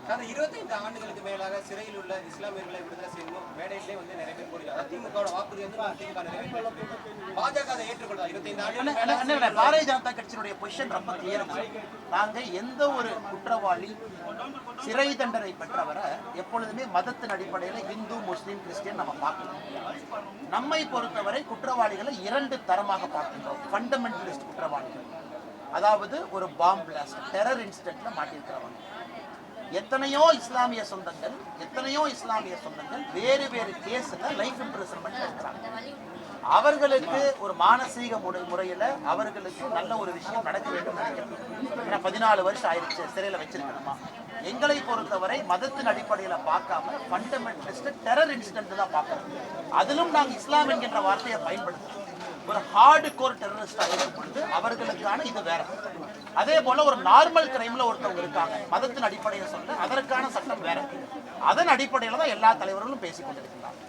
கடந்த 25 ஆண்டுகளுக்கு மேலாக சிறையில் உள்ள இஸ்லாமியர்களை விடுதலை செய்யணும் மேடையிலே வந்து நிறைய பேர் கூறுகிறார். திமுகவோட வாக்குறுதி வந்து திமுக நிறைவேற்ற பாஜக அதை ஏற்றுக்கொள்ளார். 25 ஆண்டு பாரதிய ஜனதா கட்சியினுடைய பொசிஷன் ரொம்ப கிளியர். நாங்க எந்த ஒரு குற்றவாளி சிறை தண்டனை பெற்றவரை எப்பொழுதுமே மதத்தின் அடிப்படையில் இந்து முஸ்லீம் கிறிஸ்டியன் நம்ம பார்க்கணும். நம்மை பொறுத்தவரை குற்றவாளிகளை 2 தரமாக பார்க்கின்றோம். ஃபண்டமெண்டலிஸ்ட் குற்றவாளிகள், அதாவது ஒரு பாம் பிளாஸ்ட் டெரர் இன்சிடென்ட்ல மாட்டியிருக்கிறவங்க. எத்தனையோ இஸ்லாமிய சொந்தங்கள் வேறு வேறு கேஸ்ல லைஃப் இம்ப்ரிசன்மென்ட் இருக்கிறாங்க. அவர்களுக்கு ஒரு மானசீக முறையில அவர்களுக்கு நல்ல ஒரு விஷயம் நடக்க வேண்டும் நினைக்கிறேன். 14 வருஷம் ஆயிடுச்சு சிறையில் வச்சிருக்கணுமா? எங்களை பொறுத்தவரை மதத்தின் அடிப்படையில் பார்க்காம ஃபண்டமெண்டலிஸ்ட் டெரர் இன்சிடென்ட் தான் பார்க்கணும். அதிலும் நாங்கள் இஸ்லாம் என்கின்ற வார்த்தையை பயன்படுத்துறோம். ஒரு ஹார்டு கோர் டெரரிஸ்டாக இருக்கும் பொழுது அவர்களுக்கான இது வேற. அதே போல ஒரு நார்மல் கிரைம்ல ஒருத்தவங்க இருக்காங்க, மதத்தின் அடிப்படையில் சொல்ல அதற்கான சட்டம் வேற. அதன் அடிப்படையில் தான் எல்லா தலைவர்களும் பேசிக் கொண்டிருக்கிறாங்க.